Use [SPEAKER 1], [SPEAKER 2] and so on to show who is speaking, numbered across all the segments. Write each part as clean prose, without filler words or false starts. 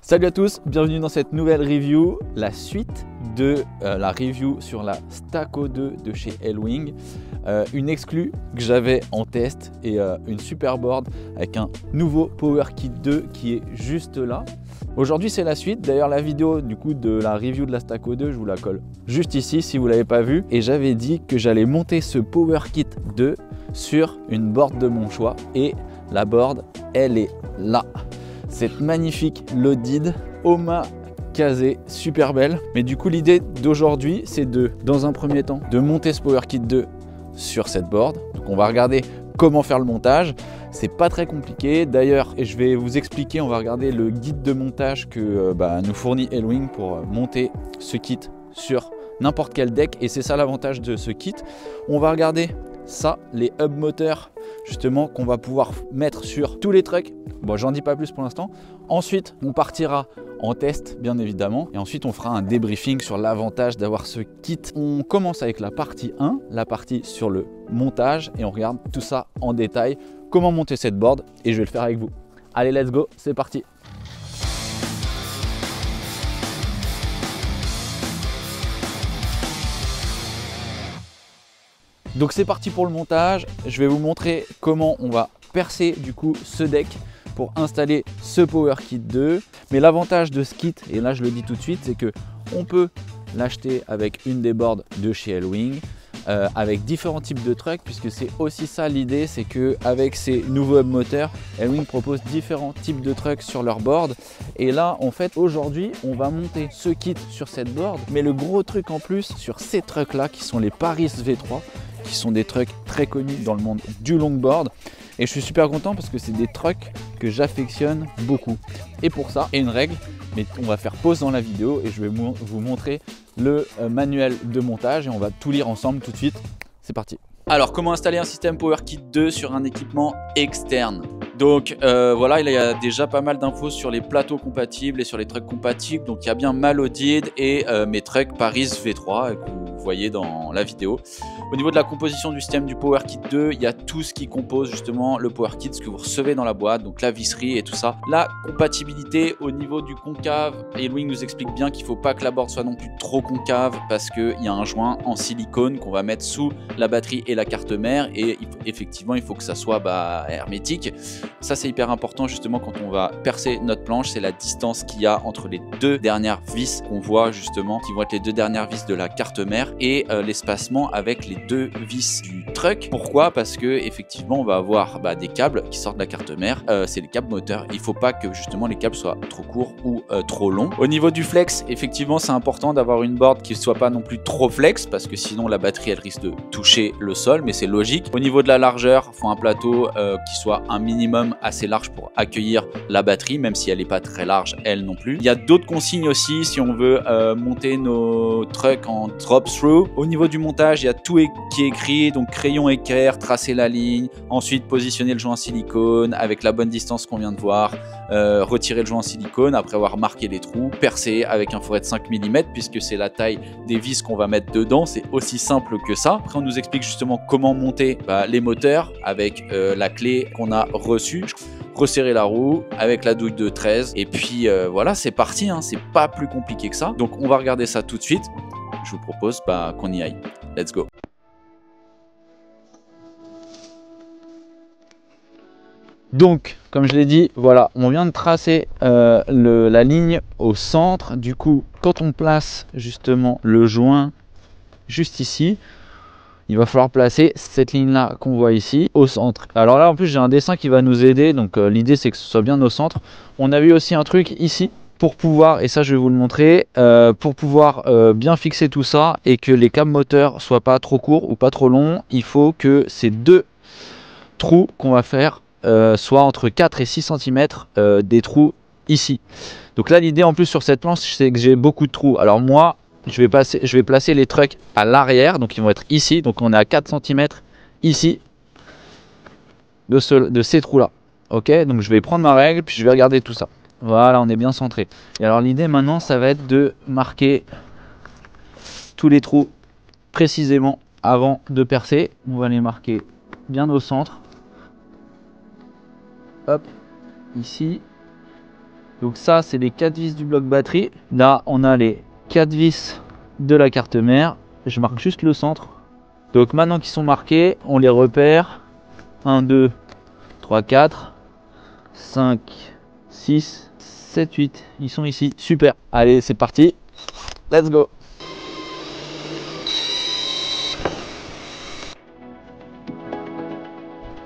[SPEAKER 1] Salut à tous, bienvenue dans cette nouvelle review, la suite de la review sur la Staco 2 de chez Elwing. Une exclue que j'avais en test et une super board avec un nouveau Power Kit 2 qui est juste là. Aujourd'hui c'est la suite, d'ailleurs la vidéo du coup de la review de la Staco 2, je vous la colle juste ici si vous ne l'avez pas vu. Et j'avais dit que j'allais monter ce Power Kit 2 sur une board de mon choix et la board elle est là. Cette magnifique Loaded Oma Kazé, super belle. Mais du coup l'idée d'aujourd'hui c'est dans un premier temps de monter ce Power Kit 2 sur cette board. Donc on va regarder comment faire le montage. C'est pas très compliqué d'ailleurs et je vais vous expliquer, on va regarder le guide de montage que nous fournit Elwing pour monter ce kit sur n'importe quel deck. Et c'est ça l'avantage de ce kit. On va regarder ça, les hub moteurs justement qu'on va pouvoir mettre sur tous les trucks. Bon, j'en dis pas plus pour l'instant. Ensuite, on partira en test, bien évidemment. Et ensuite, on fera un débriefing sur l'avantage d'avoir ce kit. On commence avec la partie 1, la partie sur le montage. Et on regarde tout ça en détail, comment monter cette board. Et je vais le faire avec vous. Allez, let's go, c'est parti. Donc c'est parti pour le montage. Je vais vous montrer comment on va percer du coup ce deck pour installer ce Power Kit 2. Mais l'avantage de ce kit, et là je le dis tout de suite, c'est que on peut l'acheter avec une des boards de chez Elwing, avec différents types de trucks, puisque c'est aussi ça l'idée, c'est que avec ces nouveaux hub moteurs, Elwing propose différents types de trucks sur leur board. Et là en fait aujourd'hui on va monter ce kit sur cette board, mais le gros truc en plus sur ces trucks là qui sont les Paris V3, qui sont des trucks très connus dans le monde du longboard. Et je suis super content parce que c'est des trucks que j'affectionne beaucoup. Et pour ça, il y a une règle, mais on va faire pause dans la vidéo et je vais vous montrer le manuel de montage et on va tout lire ensemble tout de suite. C'est parti. Alors, comment installer un système Power Kit 2 sur un équipement externe? Donc voilà, il y a déjà pas mal d'infos sur les plateaux compatibles et sur les trucks compatibles. Donc il y a bien ma Loaded et mes trucks Paris V3 que vous voyez dans la vidéo. Au niveau de la composition du système du Power Kit 2, il y a tout ce qui compose justement le Power Kit, ce que vous recevez dans la boîte, donc la visserie et tout ça. La compatibilité au niveau du concave, Elwing nous explique bien qu'il ne faut pas que la board soit non plus trop concave parce qu'il y a un joint en silicone qu'on va mettre sous la batterie et la carte mère et effectivement il faut que ça soit hermétique. Ça c'est hyper important justement quand on va percer notre planche, c'est la distance qu'il y a entre les deux dernières vis qu'on voit justement, qui vont être les deux dernières vis de la carte mère et l'espacement avec les deux vis du truck. Pourquoi? Parce que effectivement on va avoir des câbles qui sortent de la carte mère, c'est les câbles moteurs. Il faut pas que justement les câbles soient trop courts ou trop longs. Au niveau du flex, effectivement c'est important d'avoir une board qui ne soit pas non plus trop flex parce que sinon la batterie elle risque de toucher le sol, mais c'est logique. Au niveau de la largeur, il faut un plateau qui soit un minimum assez large pour accueillir la batterie, même si elle n'est pas très large elle non plus. Il y a d'autres consignes aussi si on veut monter nos trucks en drop-through. Au niveau du montage, il y a tout qui est écrit, donc crayon équerre, tracer la ligne, ensuite positionner le joint en silicone avec la bonne distance qu'on vient de voir, retirer le joint en silicone après avoir marqué les trous, percer avec un fourret de 5 mm puisque c'est la taille des vis qu'on va mettre dedans, c'est aussi simple que ça. Après on nous explique justement comment monter les moteurs avec la clé qu'on a reçue, resserrer la roue avec la douille de 13 et puis voilà c'est parti, hein, c'est pas plus compliqué que ça. Donc on va regarder ça tout de suite. Je vous propose qu'on y aille. Let's go. Donc, comme je l'ai dit, voilà, on vient de tracer la ligne au centre. Du coup, quand on place justement le joint juste ici, il va falloir placer cette ligne-là qu'on voit ici au centre. Alors là, en plus, j'ai un dessin qui va nous aider. Donc, l'idée, c'est que ce soit bien au centre. On a vu aussi un truc ici pour pouvoir, et ça je vais vous le montrer, pour pouvoir bien fixer tout ça et que les câbles moteurs soient pas trop courts ou pas trop longs, il faut que ces deux trous qu'on va faire soient entre 4 et 6 cm des trous ici. Donc là l'idée en plus sur cette planche c'est que j'ai beaucoup de trous. Alors moi je vais placer les trucks à l'arrière, donc ils vont être ici, donc on est à 4 cm ici de ces trous là. Ok, donc je vais prendre ma règle puis je vais regarder tout ça. Voilà, on est bien centré. Et alors l'idée maintenant, ça va être de marquer tous les trous précisément avant de percer. On va les marquer bien au centre. Hop, ici. Donc ça, c'est les 4 vis du bloc batterie. Là, on a les 4 vis de la carte mère. Je marque juste le centre. Donc maintenant qu'ils sont marqués, on les repère. 1, 2, 3, 4, 5, 6, 7, 8. Ils sont ici. Super. Allez, c'est parti. Let's go.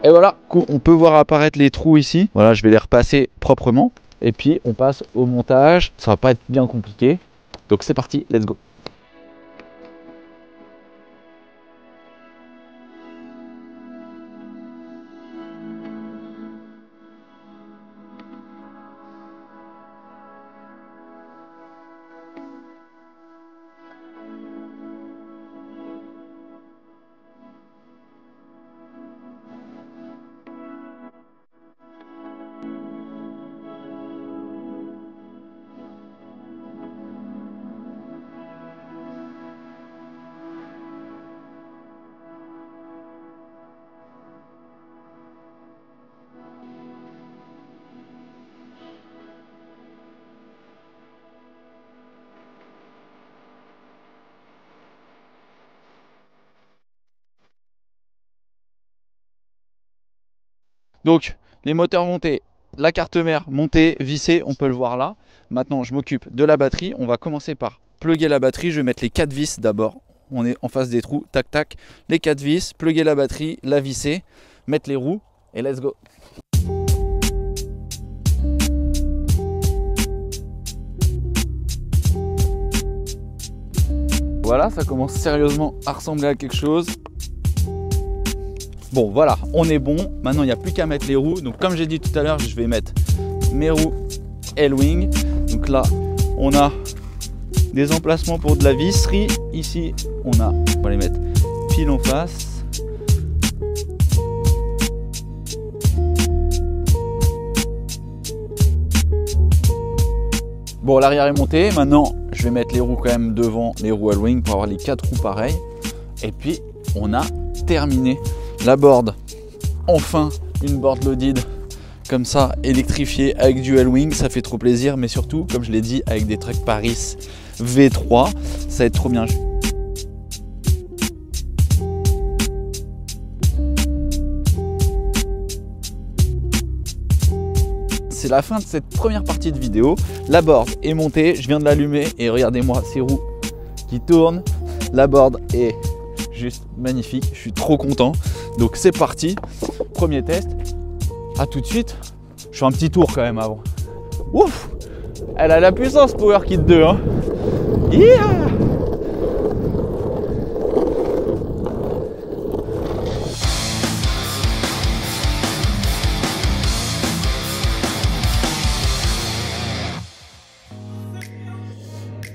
[SPEAKER 1] Et voilà, on peut voir apparaître les trous ici. Voilà, je vais les repasser proprement. Et puis on passe au montage. Ça va pas être bien compliqué. Donc c'est parti, let's go. Donc les moteurs montés, la carte mère montée, vissée, on peut le voir là. Maintenant je m'occupe de la batterie. On va commencer par plugger la batterie. Je vais mettre les 4 vis d'abord. On est en face des trous, tac tac. Les 4 vis, plugger la batterie, la visser, mettre les roues et let's go. Voilà, ça commence sérieusement à ressembler à quelque chose. Bon voilà, on est bon. Maintenant il n'y a plus qu'à mettre les roues. Donc comme j'ai dit tout à l'heure, je vais mettre mes roues L-Wing. Donc là on a des emplacements pour de la visserie. Ici on va les mettre pile en face. Bon, l'arrière est monté. Maintenant je vais mettre les roues quand même devant, les roues L-Wing pour avoir les 4 roues pareilles. Et puis on a terminé la board. Enfin une board loaded comme ça, électrifiée avec du L-Wing, ça fait trop plaisir. Mais surtout, comme je l'ai dit, avec des trucks Paris V3, ça va être trop bien. C'est la fin de cette première partie de vidéo. La board est montée, je viens de l'allumer et regardez-moi ces roues qui tournent. La board est juste magnifique, je suis trop content. Donc c'est parti, premier test. À tout de suite. Je fais un petit tour quand même avant. Ouf, elle a la puissance PowerKit 2 hein. Yeah.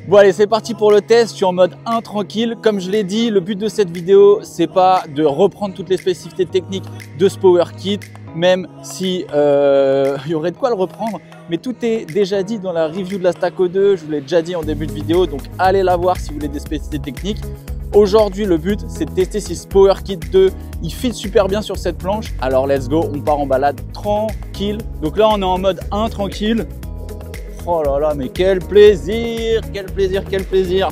[SPEAKER 1] Bon allez, c'est parti pour le test. Je suis en mode 1 tranquille. Comme je l'ai dit, le but de cette vidéo, c'est pas de reprendre toutes les spécificités techniques de ce PowerKit, même si y aurait de quoi le reprendre. Mais tout est déjà dit dans la review de la Staco 2. Je vous l'ai déjà dit en début de vidéo, donc allez la voir si vous voulez des spécificités techniques. Aujourd'hui, le but, c'est de tester si ce PowerKit 2, il fit super bien sur cette planche. Alors let's go, on part en balade tranquille. Donc là, on est en mode 1 tranquille. Oh là là, mais quel plaisir, quel plaisir, quel plaisir.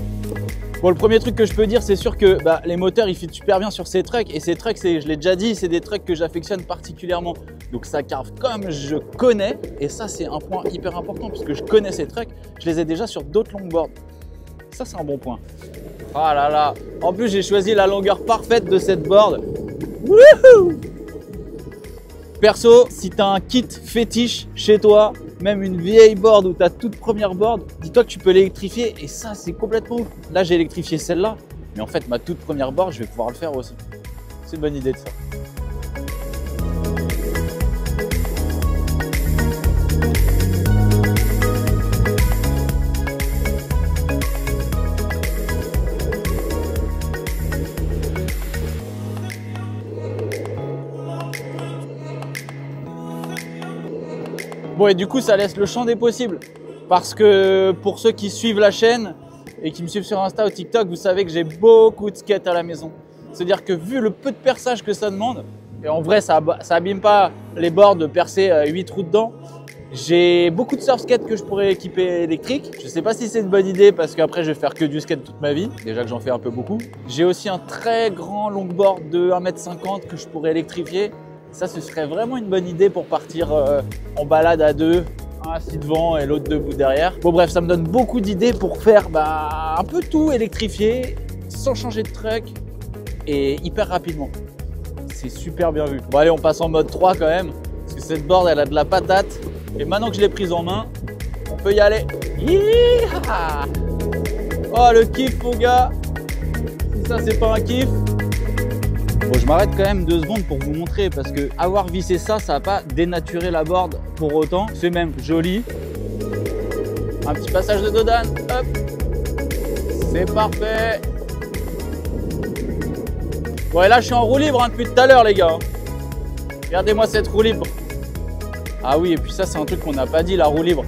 [SPEAKER 1] Bon, le premier truc que je peux dire, c'est sûr que les moteurs, ils fit super bien sur ces trucks. Et ces trucks, je l'ai déjà dit, c'est des trucks que j'affectionne particulièrement. Donc ça carve comme je connais. Et ça, c'est un point hyper important puisque je connais ces trucks. Je les ai déjà sur d'autres longboards. Ça, c'est un bon point. Oh là là. En plus, j'ai choisi la longueur parfaite de cette board. Wouhou! Perso, si tu as un kit fétiche chez toi, même une vieille board ou ta toute première board, dis-toi que tu peux l'électrifier et ça c'est complètement ouf. Là j'ai électrifié celle-là, mais en fait ma toute première board je vais pouvoir le faire aussi. C'est une bonne idée de ça. Bon et du coup ça laisse le champ des possibles parce que pour ceux qui suivent la chaîne et qui me suivent sur Insta ou TikTok, vous savez que j'ai beaucoup de skates à la maison. C'est-à-dire que vu le peu de perçage que ça demande, et en vrai ça abîme pas les boards de percer 8 trous dedans, J'ai beaucoup de surf skate que je pourrais équiper électrique. Je sais pas si c'est une bonne idée parce qu'après je vais faire que du skate toute ma vie. Déjà que j'en fais un peu beaucoup. J'ai aussi un très grand longboard de 1,50 m que je pourrais électrifier. Ça, ce serait vraiment une bonne idée pour partir en balade à deux. Un assis devant et l'autre debout derrière. Bon bref, ça me donne beaucoup d'idées pour faire un peu tout électrifié sans changer de truck et hyper rapidement. C'est super bien vu. Bon allez, on passe en mode 3 quand même parce que cette board elle a de la patate et maintenant que je l'ai prise en main, on peut y aller. Yeeha! Oh le kiff mon gars. Si ça c'est pas un kiff. Bon, je m'arrête quand même 2 secondes pour vous montrer parce que avoir vissé ça, ça va pas dénaturer la board pour autant. C'est même joli. Un petit passage de dodane. Hop. C'est parfait. Bon, et là, je suis en roue libre hein, depuis tout à l'heure, les gars. Regardez-moi cette roue libre. Ah oui, et puis ça, c'est un truc qu'on n'a pas dit, la roue libre.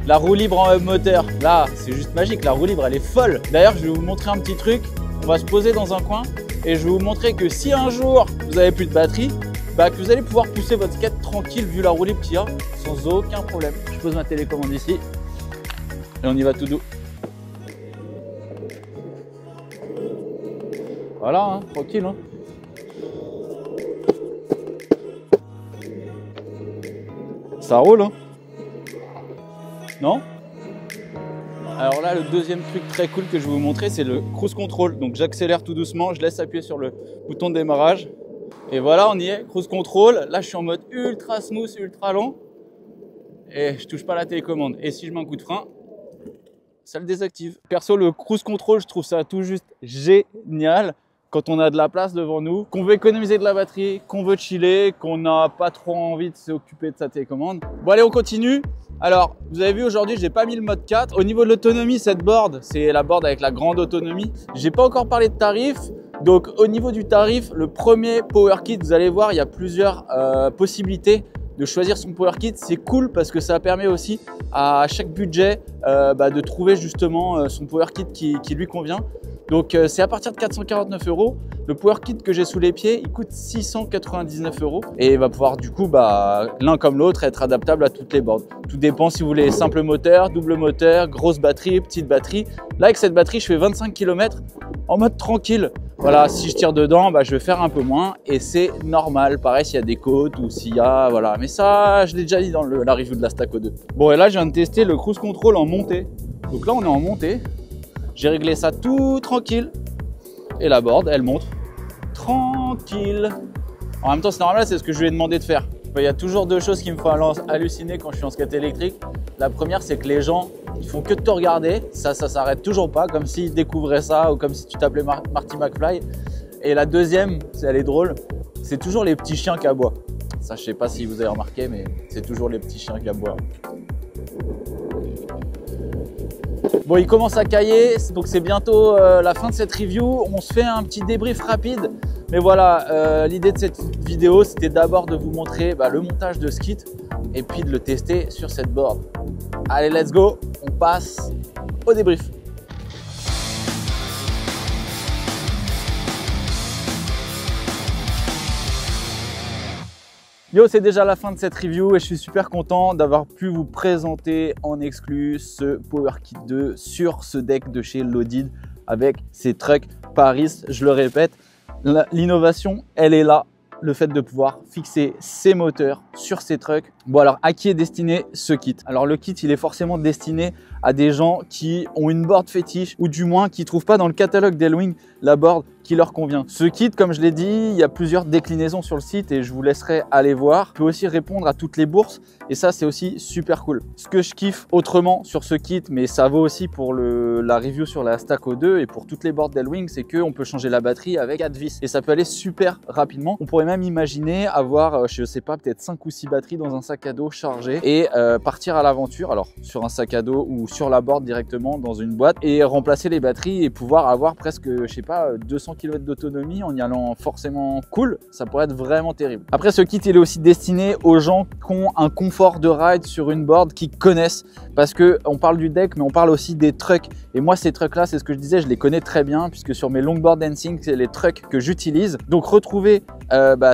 [SPEAKER 1] La roue libre en hub moteur. Là, c'est juste magique. La roue libre, elle est folle. D'ailleurs, je vais vous montrer un petit truc. On va se poser dans un coin. Et je vais vous montrer que si un jour vous n'avez plus de batterie, que vous allez pouvoir pousser votre skate tranquille vu la roue libre qu'il y a sans aucun problème. Je pose ma télécommande ici et on y va tout doux. Voilà, hein, tranquille. Hein. Ça roule, hein? Non? Alors là, le deuxième truc très cool que je vais vous montrer, c'est le cruise control. Donc j'accélère tout doucement, je laisse appuyer sur le bouton de démarrage. Et voilà, on y est, cruise control. Là, je suis en mode ultra smooth, ultra lent. Et je touche pas la télécommande. Et si je mets un coup de frein, ça le désactive. Perso, le cruise control, je trouve ça tout juste génial. Quand on a de la place devant nous, qu'on veut économiser de la batterie, qu'on veut chiller, qu'on n'a pas trop envie de s'occuper de sa télécommande. Bon allez, on continue. Alors, vous avez vu aujourd'hui, j'ai pas mis le mode 4. Au niveau de l'autonomie, cette board, c'est la board avec la grande autonomie. J'ai pas encore parlé de tarif. Donc, au niveau du tarif, le premier Power Kit, vous allez voir, il y a plusieurs possibilités de choisir son Power Kit. C'est cool parce que ça permet aussi à chaque budget de trouver justement son Power Kit qui lui convient. Donc, c'est à partir de 449 €. Le Power Kit que j'ai sous les pieds, il coûte 699 € et il va pouvoir du coup, l'un comme l'autre, être adaptable à toutes les boards. Tout dépend si vous voulez simple moteur, double moteur, grosse batterie, petite batterie. Là, avec cette batterie, je fais 25 km en mode tranquille. Voilà, si je tire dedans, je vais faire un peu moins et c'est normal. Pareil, s'il y a des côtes ou s'il y a, voilà. Mais ça, je l'ai déjà dit dans la review de la Staco 2. Bon, et là, je viens de tester le cruise control en montée. Donc là, on est en montée. J'ai réglé ça tout tranquille et la board, elle monte tranquille. En même temps, c'est normal, c'est ce que je lui ai demandé de faire. Il y a toujours 2 choses qui me font halluciner quand je suis en skate électrique. La première, c'est que les gens, ils font que de te regarder. Ça s'arrête toujours pas, comme s'ils découvraient ça ou comme si tu t'appelais Marty McFly. Et la deuxième, elle est drôle, c'est toujours les petits chiens qui aboient. Ça, je sais pas si vous avez remarqué, mais c'est toujours les petits chiens qui aboient. Bon, il commence à cailler, donc c'est bientôt la fin de cette review. On se fait un petit débrief rapide. Mais voilà, l'idée de cette vidéo, c'était d'abord de vous montrer le montage de ce kit et puis de le tester sur cette board. Allez, let's go, on passe au débrief. Yo, c'est déjà la fin de cette review et je suis super content d'avoir pu vous présenter en exclu ce Power Kit 2 sur ce deck de chez Loaded avec ces trucks Paris. Je le répète, l'innovation, elle est là. Le fait de pouvoir fixer ses moteurs sur ces trucks. Bon, alors à qui est destiné ce kit? Alors le kit, il est forcément destiné à des gens qui ont une board fétiche ou du moins qui ne trouvent pas dans le catalogue d'Elwing la board qui leur convient. Ce kit, comme je l'ai dit, il y a plusieurs déclinaisons sur le site et je vous laisserai aller voir. Il peut aussi répondre à toutes les bourses et ça, c'est aussi super cool. Ce que je kiffe autrement sur ce kit, mais ça vaut aussi pour la review sur la Staco 2 et pour toutes les boards d'Elwing, c'est qu'on peut changer la batterie avec 4 vis et ça peut aller super rapidement. On pourrait même imaginer avoir, je sais pas, peut-être 5 ou 6 batteries dans un sac à dos chargé et partir à l'aventure, alors sur un sac à dos ou sur la board directement dans une boîte et remplacer les batteries et pouvoir avoir presque, je sais pas, 200 km d'autonomie en y allant forcément cool. Ça pourrait être vraiment terrible. Après, ce kit, il est aussi destiné aux gens qui ont un confort de ride sur une board, qui connaissent parce qu'on parle du deck, mais on parle aussi des trucks. Et moi, ces trucks-là, c'est ce que je disais, je les connais très bien, puisque sur mes longboard dancing, c'est les trucks que j'utilise. Donc, retrouver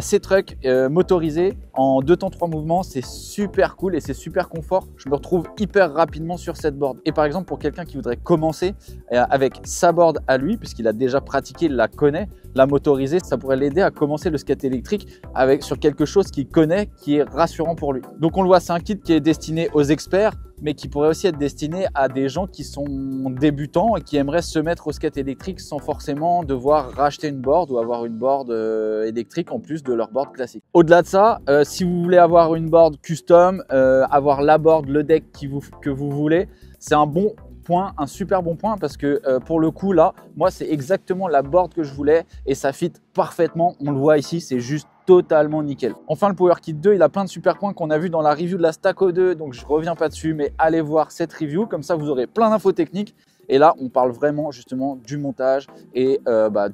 [SPEAKER 1] ces trucks motorisés en 2 temps 3 mouvements, c'est super cool et c'est super confort. Je me retrouve hyper rapidement sur cette board. Et par exemple, pour quelqu'un qui voudrait commencer avec sa board à lui, puisqu'il a déjà pratiqué, il la connaît, la motoriser, ça pourrait l'aider à commencer le skate électrique sur quelque chose qu'il connaît, qui est rassurant pour lui. Donc on le voit, c'est un kit qui est destiné aux experts, mais qui pourrait aussi être destiné à des gens qui sont débutants et qui aimeraient se mettre au skate électrique sans forcément devoir racheter une board ou avoir une board électrique en plus de leur board classique. Au-delà de ça, si vous voulez avoir une board custom, avoir la board, le deck que vous voulez, c'est un bon point, un super bon point, parce que pour le coup là, moi c'est exactement la board que je voulais et ça fit parfaitement. On le voit ici, c'est juste totalement nickel. Enfin, le Power Kit 2, il a plein de super points qu'on a vu dans la review de la Staco 2, donc je reviens pas dessus, mais allez voir cette review, comme ça vous aurez plein d'infos techniques. Et là, on parle vraiment justement du montage et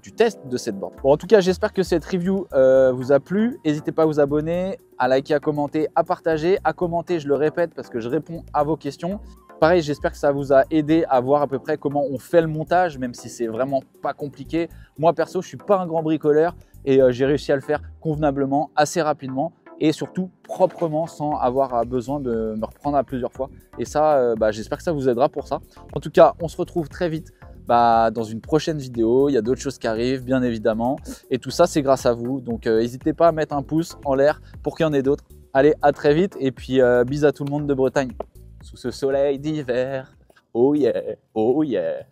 [SPEAKER 1] du test de cette board. Bon, en tout cas, j'espère que cette review vous a plu. N'hésitez pas à vous abonner, à liker, à commenter, à partager. À commenter, je le répète, parce que je réponds à vos questions. Pareil, j'espère que ça vous a aidé à voir à peu près comment on fait le montage, même si c'est vraiment pas compliqué. Moi, perso, je suis pas un grand bricoleur et j'ai réussi à le faire convenablement, assez rapidement et surtout proprement, sans avoir besoin de me reprendre à plusieurs fois. Et ça, j'espère que ça vous aidera pour ça. En tout cas, on se retrouve très vite dans une prochaine vidéo. Il y a d'autres choses qui arrivent, bien évidemment. Et tout ça, c'est grâce à vous. Donc, n'hésitez pas à mettre un pouce en l'air pour qu'il y en ait d'autres. Allez, à très vite et puis bisous à tout le monde de Bretagne. Sous ce soleil d'hiver, oh yeah, oh yeah.